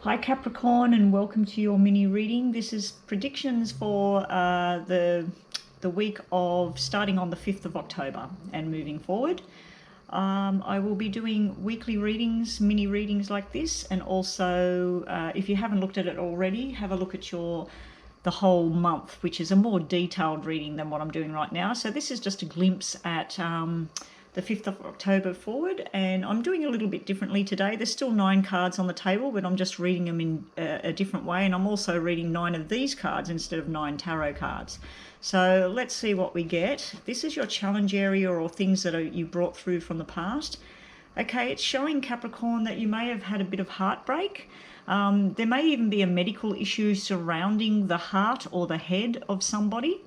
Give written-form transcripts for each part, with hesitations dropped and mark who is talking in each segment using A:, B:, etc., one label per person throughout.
A: Hi Capricorn, and welcome to your mini reading. This is predictions for the week of starting on the 5th of October and moving forward. I will be doing weekly readings, mini readings like this, and also if you haven't looked at it already, have a look at the whole month, which is a more detailed reading than what I'm doing right now. So this is just a glimpse at the 5th of October forward, and I'm doing a little bit differently today. There's still 9 cards on the table, but I'm just reading them in a different way, and I'm also reading 9 of these cards instead of 9 tarot cards. So let's see what we get. This is your challenge area or things that you brought through from the past. Okay, it's showing Capricorn that you may have had a bit of heartbreak. There may even be a medical issue surrounding the heart or the head of somebody.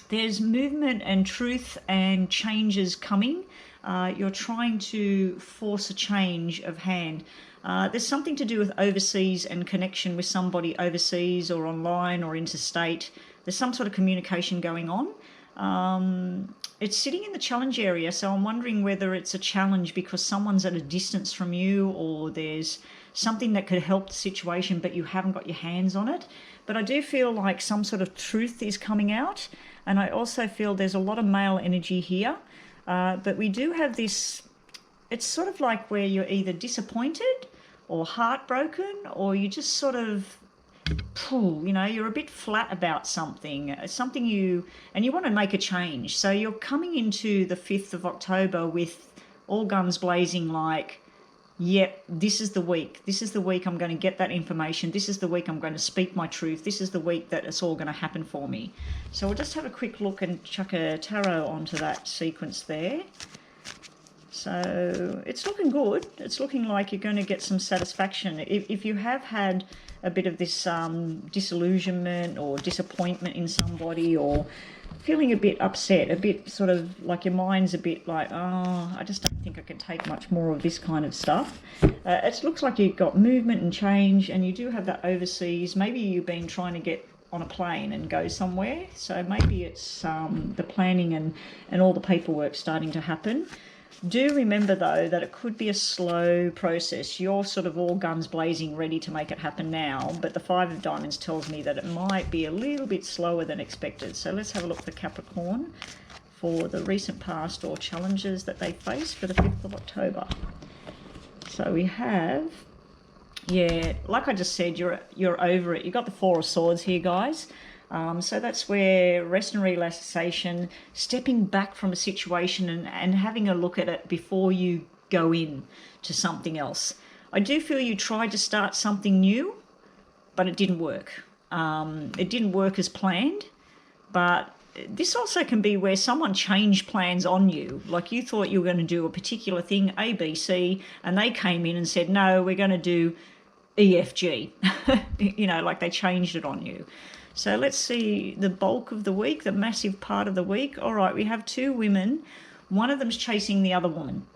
A: There's movement and truth and changes coming. You're trying to force a change of hand. There's something to do with overseas and connection with somebody overseas or online or interstate. There's some sort of communication going on. It's sitting in the challenge area, so I'm wondering whether it's a challenge because someone's at a distance from you, or there's something that could help the situation but you haven't got your hands on it. But I do feel like some sort of truth is coming out, and I also feel there's a lot of male energy here. But we do have this, it's sort of like where you're either disappointed or heartbroken, or you just sort of you're a bit flat about something and you want to make a change. So you're coming into the 5th of October with all guns blazing, like, yep, this is the week I'm going to get that information. This is the week I'm going to speak my truth. This is the week that it's all going to happen for me. So we'll just have a quick look and chuck a tarot onto that sequence there. So it's looking good. It's looking like you're going to get some satisfaction. If you have had a bit of this disillusionment or disappointment in somebody, or feeling a bit upset, a bit sort of like your mind's a bit like, oh, I just don't think I can take much more of this kind of stuff. It looks like you've got movement and change, and you do have that overseas. Maybe you've been trying to get on a plane and go somewhere. So maybe it's the planning and all the paperwork starting to happen. Do remember, though, that it could be a slow process. You're sort of all guns blazing, ready to make it happen now, but the 5 of Diamonds tells me that it might be a little bit slower than expected. So let's have a look for Capricorn for the recent past or challenges that they face for the 5th of October. So we have, yeah, like I just said, you're over it. You've got the 4 of Swords here, guys. So that's where rest and relaxation, stepping back from a situation and having a look at it before you go in to something else. I do feel you tried to start something new, but it didn't work. It didn't work as planned, but this also can be where someone changed plans on you. Like you thought you were going to do a particular thing, A, B, C, and they came in and said, no, we're going to do E, F, G. Like they changed it on you. So let's see the bulk of the week, the massive part of the week. All right, we have 2 women. One of them's chasing the other woman.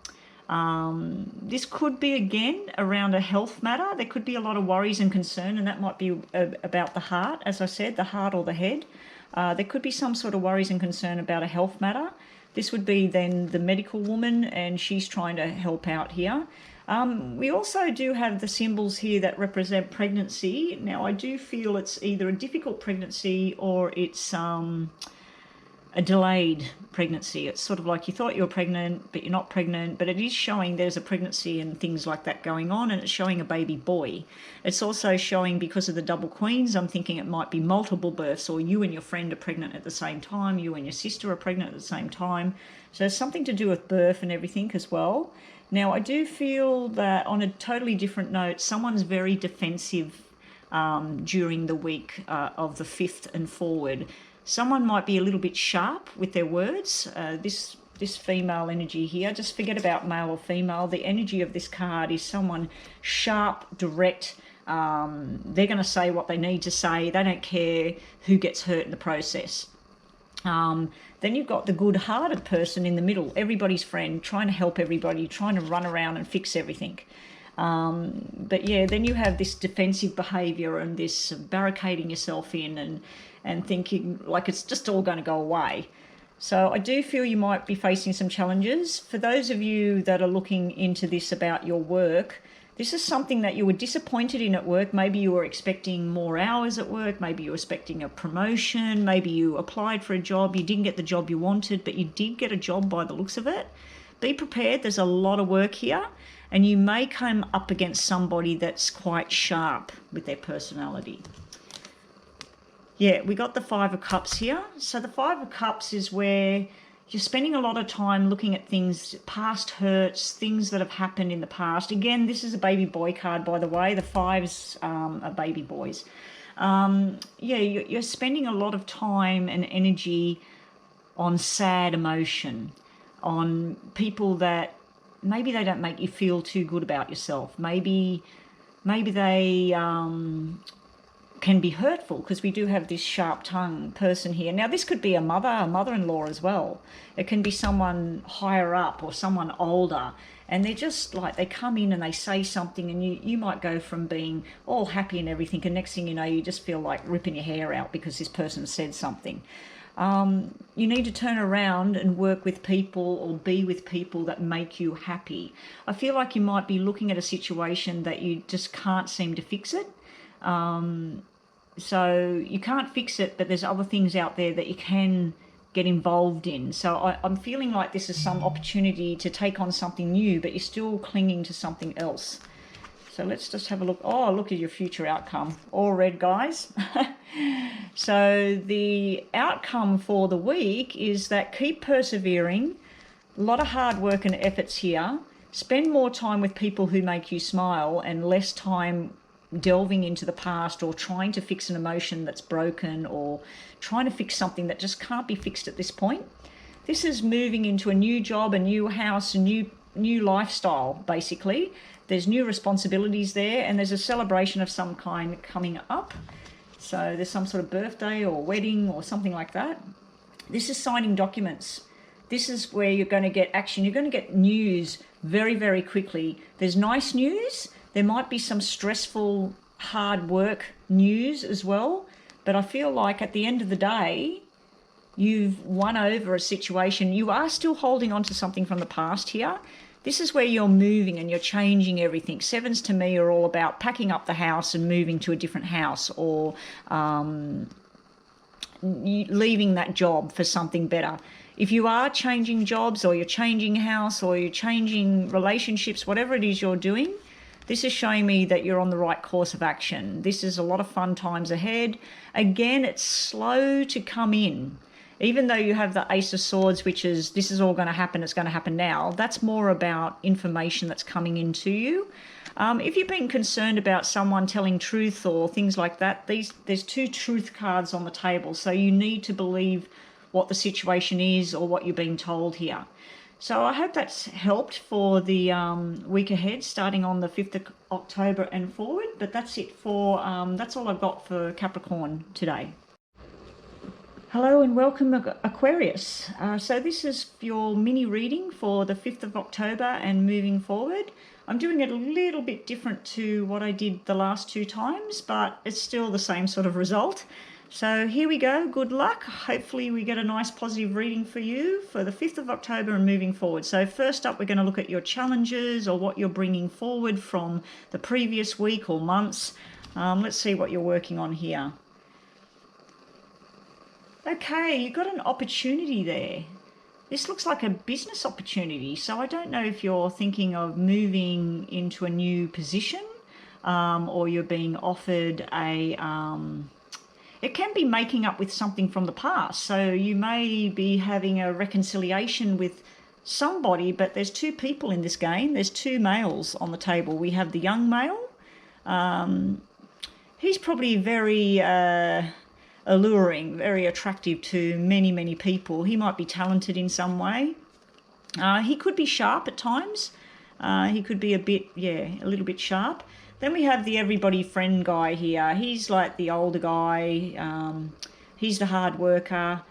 A: This could be, again, around a health matter. There could be a lot of worries and concern, and that might be about the heart, as I said, the heart or the head. There could be some sort of worries and concern about a health matter. This would be then the medical woman, and she's trying to help out here. We also do have the symbols here that represent pregnancy. Now, I do feel it's either a difficult pregnancy or it's a delayed pregnancy. It's sort of like you thought you were pregnant, but you're not pregnant, but it is showing there's a pregnancy and things like that going on, and it's showing a baby boy. It's also showing, because of the double queens, I'm thinking it might be multiple births, or you and your friend are pregnant at the same time, you and your sister are pregnant at the same time. So there's something to do with birth and everything as well. Now, I do feel that on a totally different note, someone's very defensive during the week of the 5th and forward. Someone might be a little bit sharp with their words. This female energy here, just forget about male or female. The energy of this card is someone sharp, direct. They're going to say what they need to say. They don't care who gets hurt in the process. Then you've got the good-hearted person in the middle, everybody's friend, trying to help everybody, trying to run around and fix everything. But yeah, then you have this defensive behaviour and this barricading yourself in and thinking like it's just all going to go away. So I do feel you might be facing some challenges. For those of you that are looking into this about your work, This is something that you were disappointed in at work. Maybe you were expecting more hours at work. Maybe you were expecting a promotion. Maybe you applied for a job. You didn't get the job you wanted, but you did get a job by the looks of it. Be prepared. There's a lot of work here, and you may come up against somebody that's quite sharp with their personality. Yeah, we got the Five of Cups here. So the Five of Cups is where you're spending a lot of time looking at things, past hurts, things that have happened in the past. Again, this is a baby boy card, by the way. The fives are baby boys. Yeah, you're spending a lot of time and energy on sad emotion, on people that maybe they don't make you feel too good about yourself. Maybe they can be hurtful, because we do have this sharp tongue person here. Now, this could be a mother-in-law as well. It can be someone higher up or someone older, and they're just like, they come in and they say something, and you might go from being all happy and everything, and next thing you know, you just feel like ripping your hair out because this person said something. You need to turn around and work with people or be with people that make you happy. I feel like you might be looking at a situation that you just can't seem to fix it. So you can't fix it, but there's other things out there that you can get involved in. So I'm feeling like this is some opportunity to take on something new, but you're still clinging to something else. So let's just have a look. Oh, look at your future outcome. All red, guys. So the outcome for the week is that keep persevering. A lot of hard work and efforts here. Spend more time with people who make you smile and less time delving into the past or trying to fix an emotion that's broken or trying to fix something that just can't be fixed at this point. This is moving into a new job, a new house, a new lifestyle, basically. There's new responsibilities there, and there's a celebration of some kind coming up. So there's some sort of birthday or wedding or something like that. This is signing documents. This is where you're going to get action. You're going to get news very, very quickly. There's nice news. There might be some stressful, hard work news as well. But I feel like at the end of the day, you've won over a situation. You are still holding on to something from the past here. This is where you're moving and you're changing everything. Sevens to me are all about packing up the house and moving to a different house, or leaving that job for something better. If you are changing jobs, or you're changing house, or you're changing relationships, whatever it is you're doing, this is showing me that you're on the right course of action. This is a lot of fun times ahead. Again, it's slow to come in. Even though you have the Ace of Swords, which is, this is all going to happen, it's going to happen now, that's more about information that's coming into you. If you've been concerned about someone telling truth or things like that, there's two truth cards on the table. So you need to believe what the situation is or what you're being told here. So I hope that's helped for the week ahead, starting on the 5th of October and forward. But that's it for, that's all I've got for Capricorn today. Hello and welcome, Aquarius. So this is your mini reading for the 5th of October and moving forward. I'm doing it a little bit different to what I did the last two times, but it's still the same sort of result. So here we go. Good luck. Hopefully we get a nice positive reading for you for the 5th of October and moving forward. So first up, we're going to look at your challenges or what you're bringing forward from the previous week or months. Let's see what you're working on here. Okay, you've got an opportunity there. This looks like a business opportunity. So I don't know if you're thinking of moving into a new position, or you're being offered a... it can be making up with something from the past. So you may be having a reconciliation with somebody, but there's two people in this game. There's two males on the table. We have the young male. He's probably very... alluring, very attractive to many, many people. He might be talented in some way. He could be sharp at times. He could be a little bit sharp. Then we have the everybody friend guy here. He's like the older guy. He's the hard worker.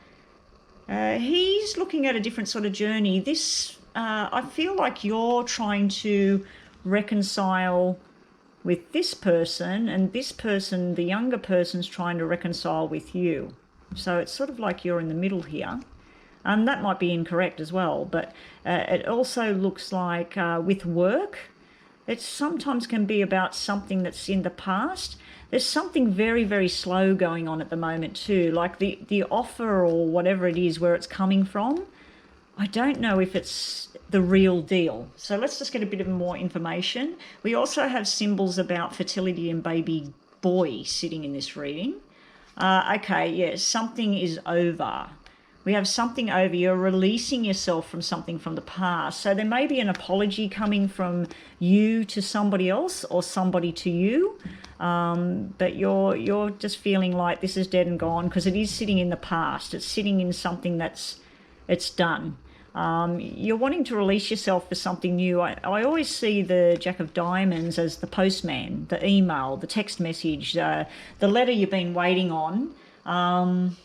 A: He's looking at a different sort of journey. This, I feel like you're trying to reconcile with this person, and this person, the younger person's trying to reconcile with you. So it's sort of like you're in the middle here. That might be incorrect as well, but it also looks like with work, It sometimes can be about something that's in the past. There's something very, very slow going on at the moment too, like the offer or whatever it is, where it's coming from. I don't know if it's the real deal. So let's just get a bit of more information. We also have symbols about fertility and baby boy sitting in this reading. Okay, yes, something is over. We have something over. You're releasing yourself from something from the past. So there may be an apology coming from you to somebody else or somebody to you. But you're just feeling like this is dead and gone, because it is sitting in the past. It's sitting in something it's done. You're wanting to release yourself for something new. I always see the Jack of Diamonds as the postman, the email, the text message, the letter you've been waiting on.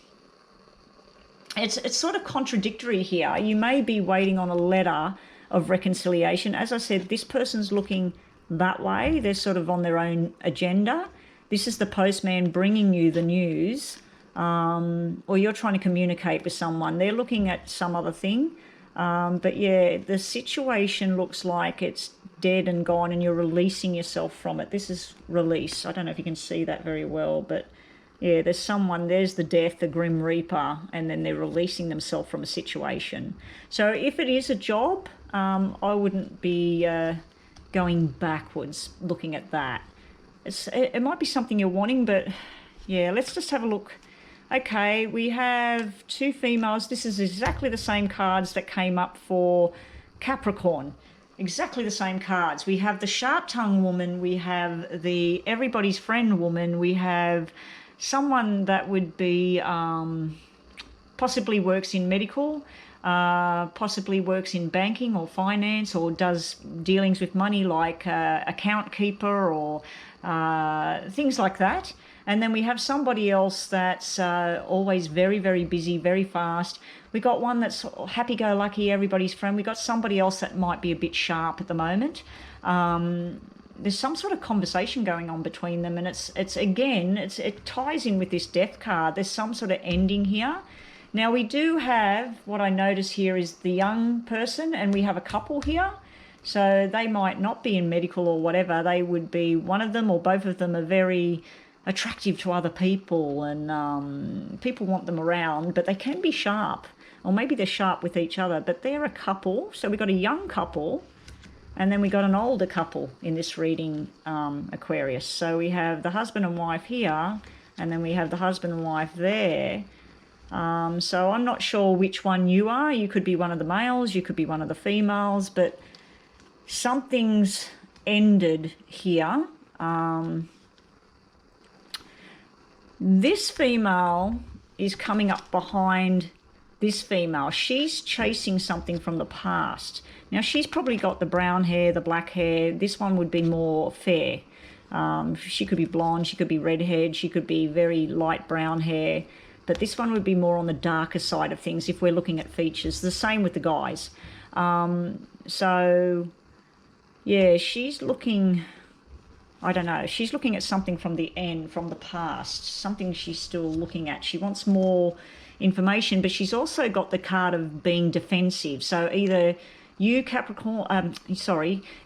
A: It's sort of contradictory here. You may be waiting on a letter of reconciliation. As I said, this person's looking that way. They're sort of on their own agenda. This is the postman bringing you the news, or you're trying to communicate with someone. They're looking at some other thing. But yeah, the situation looks like it's dead and gone, and you're releasing yourself from it. This is release. I don't know if you can see that very well, but yeah, there's the death, the Grim Reaper, and then they're releasing themselves from a situation. So if it is a job, I wouldn't be going backwards looking at that. It might be something you're wanting, but yeah, let's just have a look. Okay, we have two females. This is exactly the same cards that came up for Capricorn. Exactly the same cards. We have the sharp-tongued woman. We have the everybody's friend woman. We have someone that would be possibly works in medical, possibly works in banking or finance, or does dealings with money like account keeper or things like that. And then we have somebody else that's always very, very busy, very fast. We got one that's happy-go-lucky, everybody's friend. We got somebody else that might be a bit sharp at the moment. There's some sort of conversation going on between them, and it ties in with this death card. There's some sort of ending here. Now we do have, what I notice here is the young person, and we have a couple here. So they might not be in medical or whatever. They would be, one of them or both of them are very attractive to other people, and people want them around, but they can be sharp, or maybe they're sharp with each other, but they're a couple. So we've got a young couple, and then we got an older couple in this reading, Aquarius. So we have the husband and wife here, and then we have the husband and wife there. So I'm not sure which one you are. You could be one of the males, you could be one of the females, but something's ended here. This female is coming up behind this female. She's chasing something from the past. Now, she's probably got the brown hair, the black hair. This one would be more fair. She could be blonde, she could be redhead, she could be very light brown hair. But this one would be more on the darker side of things if we're looking at features. The same with the guys. So, yeah, she's looking, I don't know, she's looking at something from the end, from the past, something she's still looking at. She wants more information, but she's also got the card of being defensive. So either you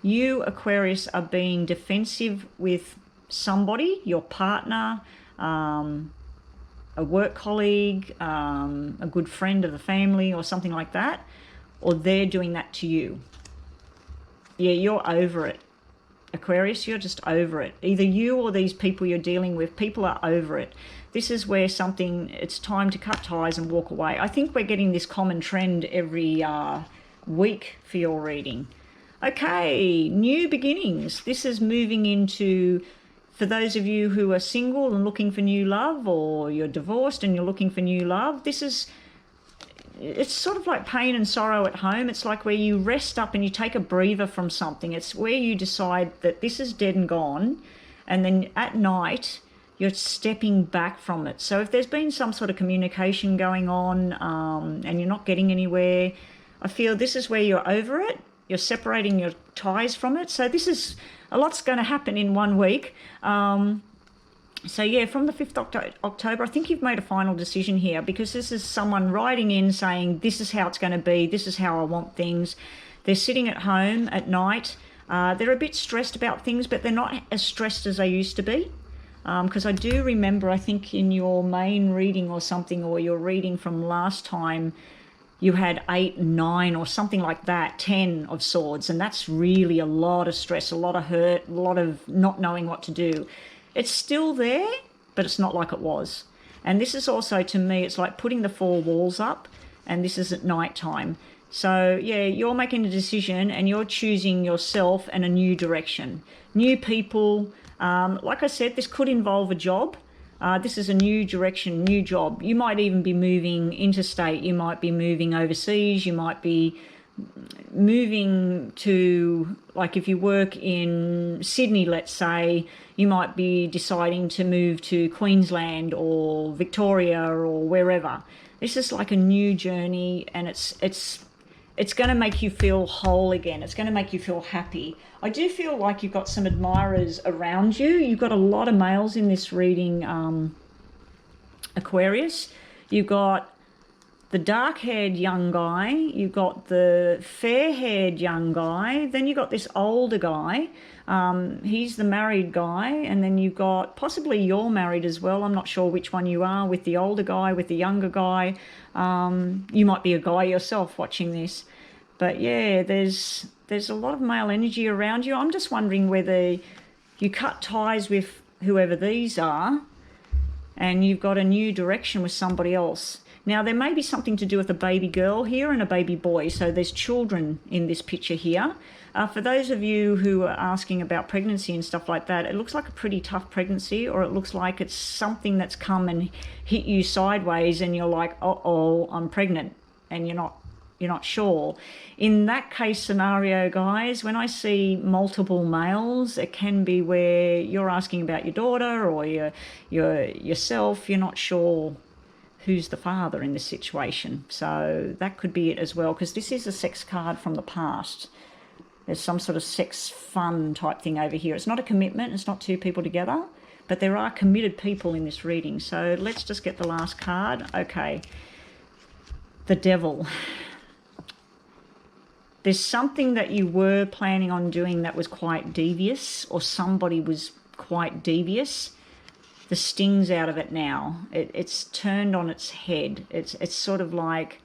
A: you Aquarius are being defensive with somebody, your partner, a work colleague, a good friend of the family or something like that, or they're doing that to you. Yeah, you're over it. Aquarius, you're just over it. Either you or these people you're dealing with, people are over it. This is where it's time to cut ties and walk away. I think we're getting this common trend every week for your reading. Okay, new beginnings. This is moving into, for those of you who are single and looking for new love, or you're divorced and you're looking for new love, it's sort of like pain and sorrow at home. It's like where you rest up and you take a breather from something. It's where you decide that this is dead and gone, and then at night you're stepping back from it. So if there's been some sort of communication going on and you're not getting anywhere, I feel this is where you're over it. You're separating your ties from it. So this is, a lot's going to happen in 1 week. So yeah, from the 5th October, I think you've made a final decision here, because this is someone writing in saying, this is how it's going to be, this is how I want things. They're sitting at home at night, They're a bit stressed about things, but they're not as stressed as they used to be. Because I do remember, I think in your main reading or something, or your reading from last time, you had 8, 9 or something like that, 10 of swords. And that's really a lot of stress, a lot of hurt, a lot of not knowing what to do. It's still there, but it's not like it was. And this is also, to me, it's like putting the 4 walls up, and this is at night time. So yeah, you're making a decision and you're choosing yourself and a new direction. New people, like I said, this could involve a job. This is a new direction, new job. You might even be moving interstate. You might be moving overseas. You might be moving to, like if you work in Sydney, let's say, you might be deciding to move to Queensland or Victoria or wherever. This is like a new journey, and it's going to make you feel whole again. It's going to make you feel happy. I do feel like you've got some admirers around you. You've got a lot of males in this reading, Aquarius. You've got the dark-haired young guy. You've got the fair-haired young guy. Then you've got this older guy. He's the married guy. And then you've got, possibly you're married as well. I'm not sure which one you are, with the older guy, with the younger guy. You might be a guy yourself watching this. But yeah, there's a lot of male energy around you. I'm just wondering whether you cut ties with whoever these are and you've got a new direction with somebody else. Now, there may be something to do with a baby girl here and a baby boy. So there's children in this picture here. For those of you who are asking about pregnancy and stuff like that, it looks like a pretty tough pregnancy, or it looks like it's something that's come and hit you sideways and you're like, uh-oh, I'm pregnant, and you're not sure. In that case scenario, guys, when I see multiple males, it can be where you're asking about your daughter or yourself. You're not sure who's the father in this situation. So that could be it as well, because this is a sex card from the past. There's some sort of sex fun type thing over here. It's not a commitment. It's not 2 people together, but there are committed people in this reading. So let's just get the last card. Okay. The Devil. There's something that you were planning on doing that was quite devious, or somebody was quite devious. The sting's out of it now. It's turned on its head. It's sort of like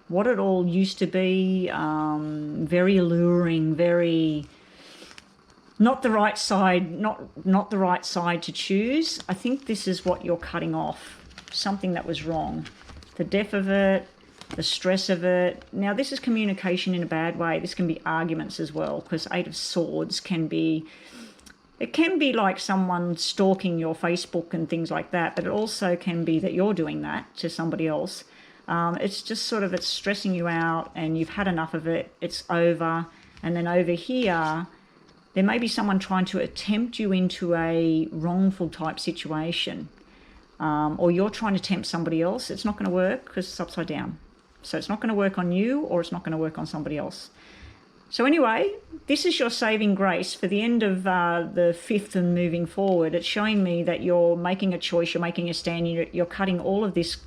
A: what it all used to be, very alluring, very not the right side, not the right side to choose. I think this is what you're cutting off, something that was wrong. The depth of it, the stress of it. Now, this is communication in a bad way. This can be arguments as well, because 8 of Swords can be, it can be like someone stalking your Facebook and things like that, but it also can be that you're doing that to somebody else. It's just sort of, it's stressing you out and you've had enough of it. It's over. And then over here, there may be someone trying to tempt you into a wrongful type situation. Or you're trying to tempt somebody else. It's not going to work because it's upside down. So it's not going to work on you, or it's not going to work on somebody else. So anyway, this is your saving grace for the end of the 5th and moving forward. It's showing me that you're making a choice, you're making a stand, you're cutting all of this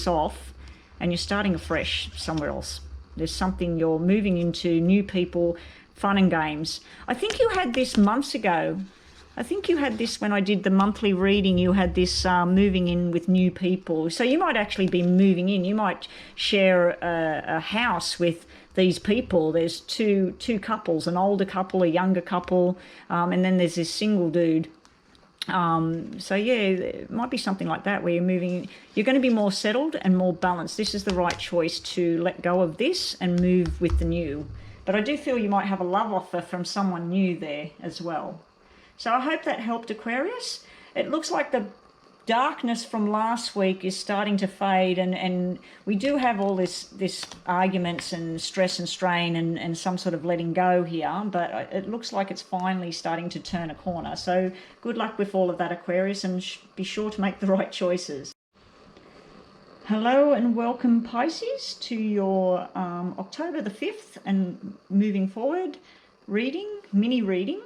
A: off, and you're starting afresh somewhere else. There's something, you're moving into new people, fun and games. I think you had this months ago. I think you had this when I did the monthly reading. You had this moving in with new people. So you might actually be moving in. You might share a house with these people. There's two couples, an older couple, a younger couple, and then there's this single dude. So yeah, it might be something like that where you're moving. You're going to be more settled and more balanced. This is the right choice to let go of this and move with the new. But I do feel you might have a love offer from someone new there as well. So I hope that helped, Aquarius. It looks like the darkness from last week is starting to fade, and we do have all this arguments and stress and strain and some sort of letting go here, but it looks like it's finally starting to turn a corner. So good luck with all of that, Aquarius, and be sure to make the right choices. Hello and welcome, Pisces, to your October the 5th and moving forward mini reading.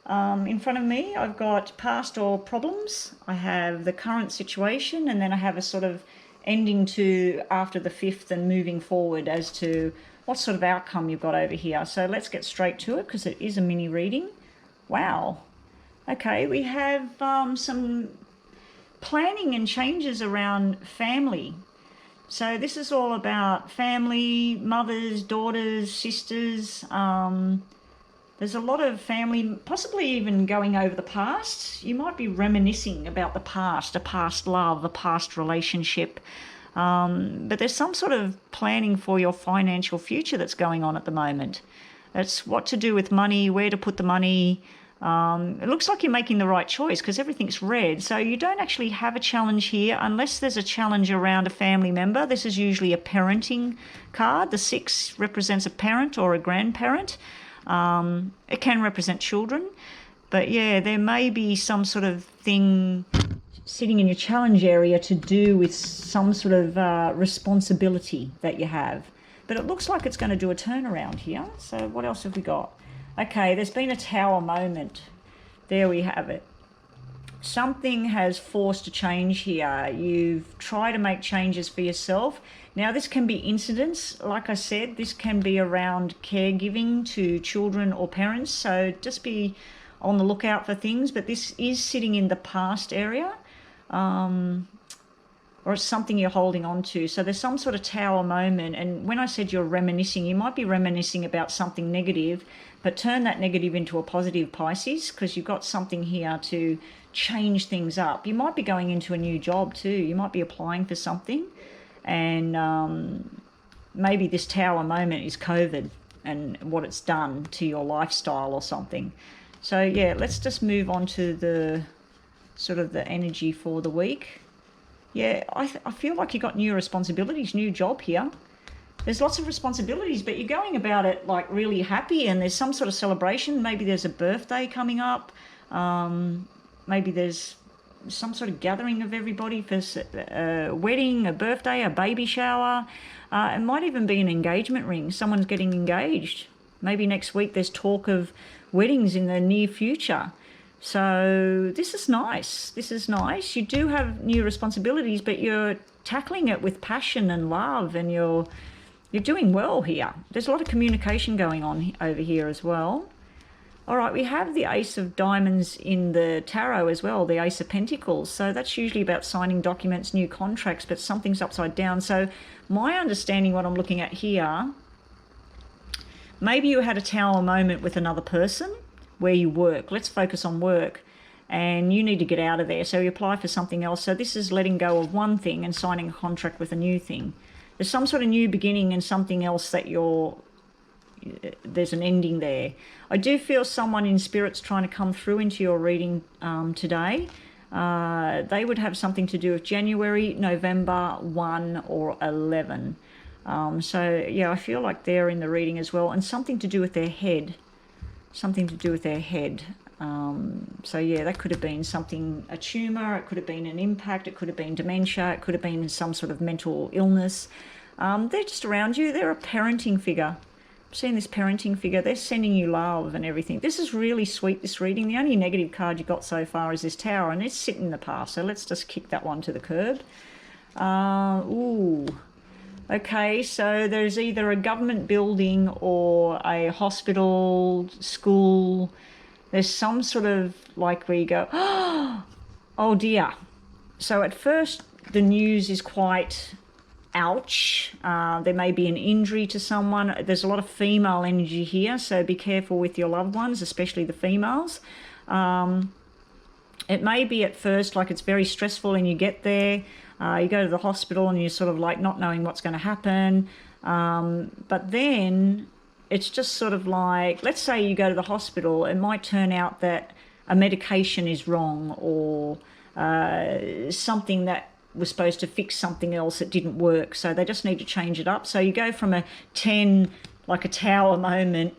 A: In front of me, I've got past or problems. I have the current situation, and then I have a sort of ending to after the 5th and moving forward as to what sort of outcome you've got over here. So let's get straight to it because it is a mini reading. Wow. Okay, we have some planning and changes around family. So this is all about family, mothers, daughters, sisters. There's a lot of family, possibly even going over the past. You might be reminiscing about the past, a past love, a past relationship. But there's some sort of planning for your financial future that's going on at the moment. It's what to do with money, where to put the money. It looks like you're making the right choice because everything's red. So you don't actually have a challenge here unless there's a challenge around a family member. This is usually a parenting card. The 6 represents a parent or a grandparent. It can represent children. But yeah, there may be some sort of thing sitting in your challenge area to do with some sort of responsibility that you have. But it looks like it's going to do a turnaround here. So what else have we got? Okay, there's been a tower moment. There we have it. Something has forced a change here. You've tried to make changes for yourself. Now, this can be incidents. Like I said, this can be around caregiving to children or parents. So just be on the lookout for things. But this is sitting in the past area. Or it's something you're holding on to. So there's some sort of tower moment. And when I said you're reminiscing, you might be reminiscing about something negative, but turn that negative into a positive, Pisces, because you've got something here to change things up. You might be going into a new job too. You might be applying for something. And maybe this tower moment is COVID and what it's done to your lifestyle or something. So yeah, let's just move on to the sort of the energy for the week. Yeah, I feel like you got new responsibilities, new job here. There's lots of responsibilities, but you're going about it like really happy, and there's some sort of celebration. Maybe there's a birthday coming up. Maybe there's some sort of gathering of everybody for a wedding, a birthday, a baby shower. It might even be an engagement ring. Someone's getting engaged. Maybe next week there's talk of weddings in the near future. So this is nice. This is nice. You do have new responsibilities, but you're tackling it with passion and love, and you're doing well here. There's a lot of communication going on over here as well. All right, we have the Ace of Diamonds in the tarot as well, the Ace of Pentacles. So that's usually about signing documents, new contracts, but something's upside down. So my understanding, what I'm looking at here, maybe you had a tower moment with another person where you work. Let's focus on work, and you need to get out of there. So you apply for something else. So this is letting go of one thing and signing a contract with a new thing. There's some sort of new beginning and something else that there's an ending there. I do feel someone in spirit's trying to come through into your reading today. They would have something to do with January, November 1 or 11. So yeah, I feel like they're in the reading as well, and something to do with their head. Something to do with their head. So yeah, that could have been something, a tumour, it could have been an impact, it could have been dementia, it could have been some sort of mental illness. They're just around you. They're a parenting figure. I'm seeing this parenting figure. They're sending you love and everything. This is really sweet, this reading. The only negative card you got so far is this tower, and it's sitting in the past. So let's just kick that one to the curb. Okay, so there's either a government building or a hospital, school. There's some sort of like where you go, oh dear. So at first the news is quite ouch. There may be an injury to someone. There's a lot of female energy here, so be careful with your loved ones, especially the females. It may be at first like it's very stressful and you get there. You go to the hospital and you're sort of like not knowing what's going to happen. But then it's just sort of like, let's say you go to the hospital, it might turn out that a medication is wrong, or something that was supposed to fix something else that didn't work. So they just need to change it up. So you go from a 10, like a tower moment,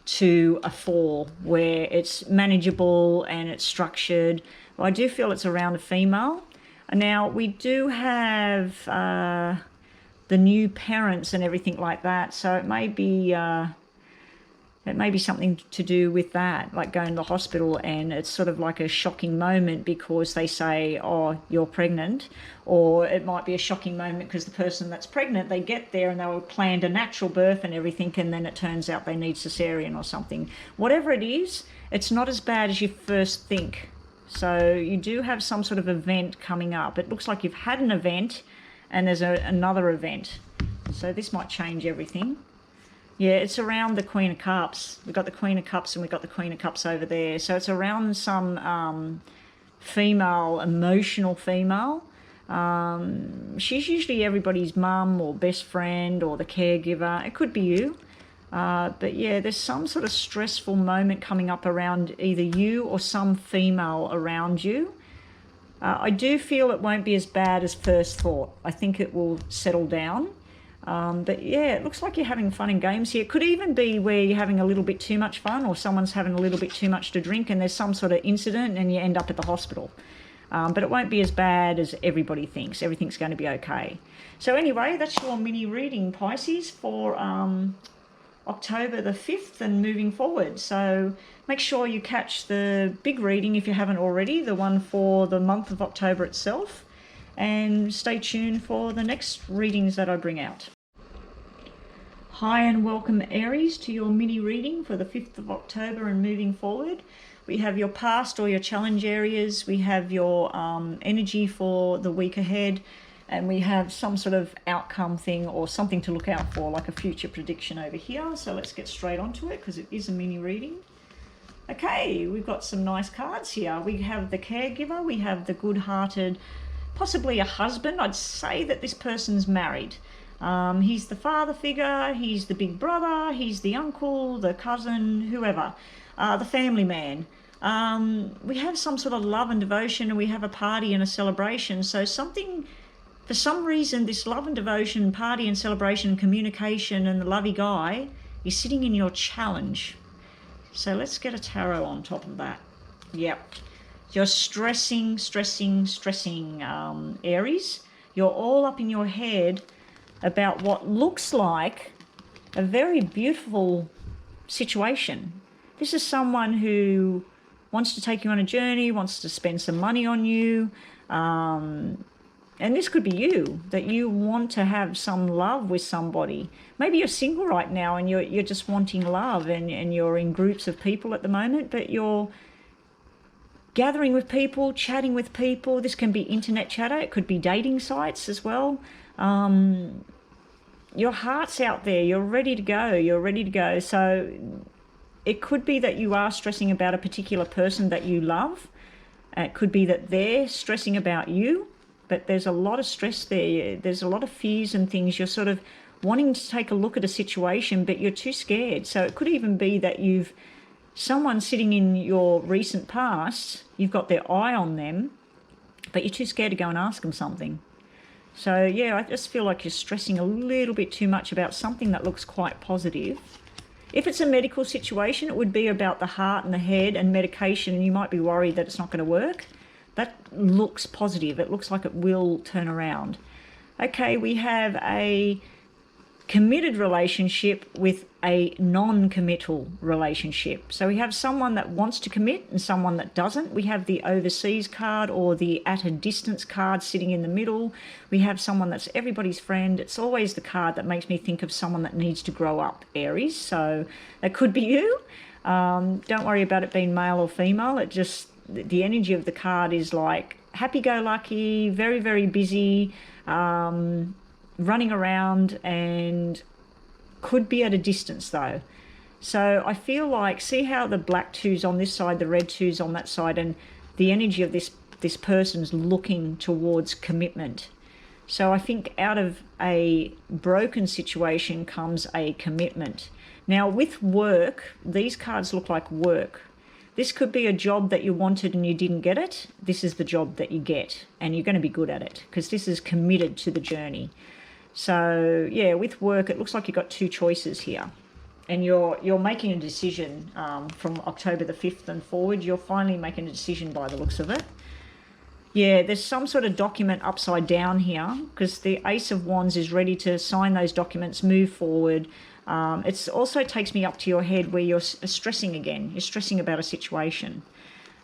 A: to a 4 where it's manageable and it's structured. Well, I do feel it's around a female. Now, we do have the new parents and everything like that, so it may be It may be something to do with that, like going to the hospital and it's sort of like a shocking moment because they say, oh, you're pregnant. Or it might be a shocking moment because the person that's pregnant, they get there and they were planned a natural birth and everything, and then it turns out they need cesarean or something. Whatever it is, it's not as bad as you first think. So you do have some sort of event coming up. It looks like you've had an event and there's another event. So this might change everything. Yeah, it's around the Queen of Cups. We've got the Queen of Cups and we've got the Queen of Cups over there. So it's around some female, emotional female. She's usually everybody's mum or best friend or the caregiver. It could be you. But yeah, there's some sort of stressful moment coming up around either you or some female around you. I do feel it won't be as bad as first thought. I think it will settle down. But yeah, it looks like you're having fun and games here. It could even be where you're having a little bit too much fun or someone's having a little bit too much to drink and there's some sort of incident and you end up at the hospital. But it won't be as bad as everybody thinks. Everything's going to be okay. So anyway, that's your mini reading, Pisces, for October the 5th and moving forward. So make sure you catch the big reading if you haven't already, the one for the month of October itself. And stay tuned for the next readings that I bring out. Hi and welcome, Aries, to your mini reading for the 5th of October and moving forward. We have your past or your challenge areas. We have your energy for the week ahead. And we have some sort of outcome thing or something to look out for, like a future prediction over here. So let's get straight onto it because it is a mini reading. Okay, we've got some nice cards here. We have the caregiver. We have the good-hearted, possibly a husband. I'd say that this person's married. He's the father figure, he's the big brother, he's the uncle, the cousin, whoever, the family man. We have some sort of love and devotion, and we have a party and a celebration. So something, for some reason, this love and devotion, party and celebration, communication and the lovey guy is sitting in your challenge. So let's get a tarot on top of that. Yep. You're stressing, Aries. You're all up in your head about what looks like a very beautiful situation. This is someone who wants to take you on a journey, wants to spend some money on you. And this could be you, that you want to have some love with somebody. Maybe you're single right now and you're just wanting love and you're in groups of people at the moment, but you're gathering with people, chatting with people. This can be internet chatter. It could be dating sites as well. Your heart's out there. You're ready to go. So it could be that you are stressing about a particular person that you love. It could be that they're stressing about you, but there's a lot of stress there. There's a lot of fears and things. You're sort of wanting to take a look at a situation, but you're too scared. So it could even be that someone sitting in your recent past, you've got their eye on them, but you're too scared to go and ask them something. So yeah, I just feel like you're stressing a little bit too much about something that looks quite positive. If it's a medical situation, it would be about the heart and the head and medication, and you might be worried that it's not going to work. That looks positive. It looks like it will turn around. Okay, we have a committed relationship with a non-committal relationship. So we have someone that wants to commit and someone that doesn't. We have the overseas card or the at a distance card sitting in the middle. We have someone that's everybody's friend. It's always the card that makes me think of someone that needs to grow up, Aries. So that could be you. Don't worry about it being male or female. It just, the energy of the card is like happy-go-lucky, very, very busy, running around, and could be at a distance though. So I feel like, see how the black two's on this side, the red two's on that side, and the energy of this person's looking towards commitment. So I think out of a broken situation comes a commitment. Now with work, these cards look like work. This could be a job that you wanted and you didn't get it. This is the job that you get, and you're going to be good at it because this is committed to the journey. So yeah, with work, it looks like you've got two choices here, and you're making a decision from October the 5th and forward. You're finally making a decision by the looks of it. Yeah, there's some sort of document upside down here because the Ace of Wands is ready to sign those documents, move forward. It also takes me up to your head where you're stressing again. You're stressing about a situation.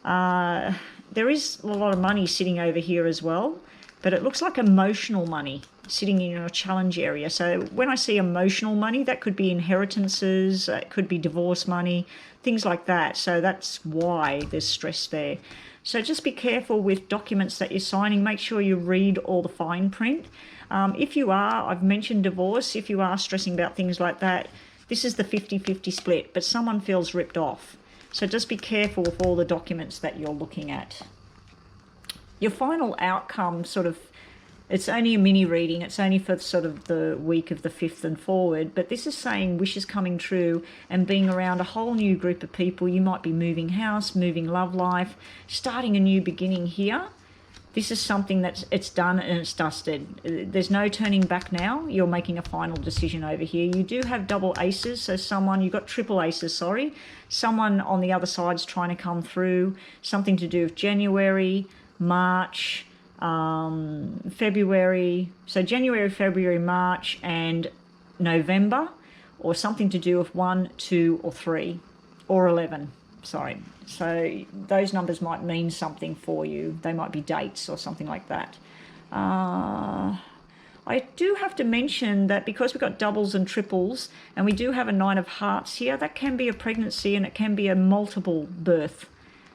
A: There is a lot of money sitting over here as well, but it looks like emotional money sitting in your challenge area. So when I see emotional money, that could be inheritances, it could be divorce money, things like that. So that's why there's stress there. So just be careful with documents that you're signing. Make sure you read all the fine print. If you are, I've mentioned divorce, if you are stressing about things like that, this is the 50-50 split, but someone feels ripped off. So just be careful with all the documents that you're looking at. Your final outcome it's only a mini reading. It's only for sort of the week of the 5th and forward, but this is saying wishes coming true and being around a whole new group of people. You might be moving house, moving love life, starting a new beginning here. This is something it's done and it's dusted. There's no turning back now. You're making a final decision over here. You do have double aces, so you've got triple aces, sorry. Someone on the other side's trying to come through. Something to do with January, March, February. So January, February, March, and November, or something to do with 1, 2, or 3, or 11. Sorry. So those numbers might mean something for you. They might be dates or something like that. I do have to mention that because we've got doubles and triples, and we do have a 9 of hearts here, that can be a pregnancy and it can be a multiple birth.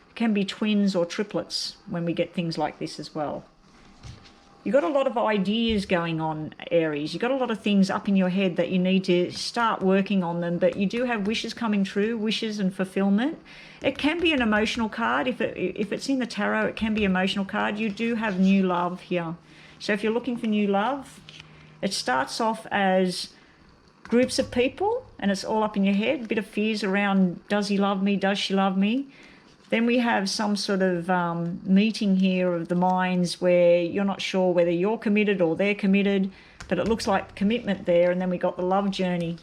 A: It can be twins or triplets when we get things like this as well. You've got a lot of ideas going on, Aries. You've got a lot of things up in your head that you need to start working on them, but you do have wishes coming true, wishes and fulfillment. It can be an emotional card. If it's in the tarot, it can be an emotional card. You do have new love here. So if you're looking for new love, it starts off as groups of people, and it's all up in your head. A bit of fears around, does he love me? Does she love me? Then we have some sort of meeting here of the minds where you're not sure whether you're committed or they're committed, but it looks like commitment there. And then we got the love journey.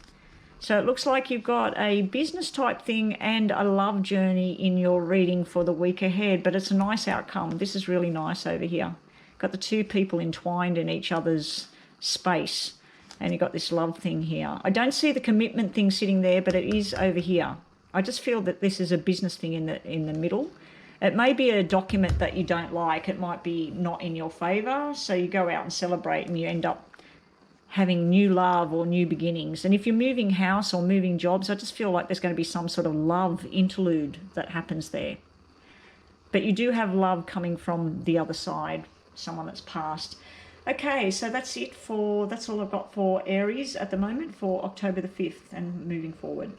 A: So it looks like you've got a business type thing and a love journey in your reading for the week ahead, but it's a nice outcome. This is really nice over here. Got the two people entwined in each other's space, and you've got this love thing here. I don't see the commitment thing sitting there, but it is over here. I just feel that this is a business thing in the middle. It may be a document that you don't like. It might be not in your favour. So you go out and celebrate and you end up having new love or new beginnings. And if you're moving house or moving jobs, I just feel like there's going to be some sort of love interlude that happens there. But you do have love coming from the other side, someone that's passed. Okay, so that's all I've got for Aries at the moment for October the 5th and moving forward.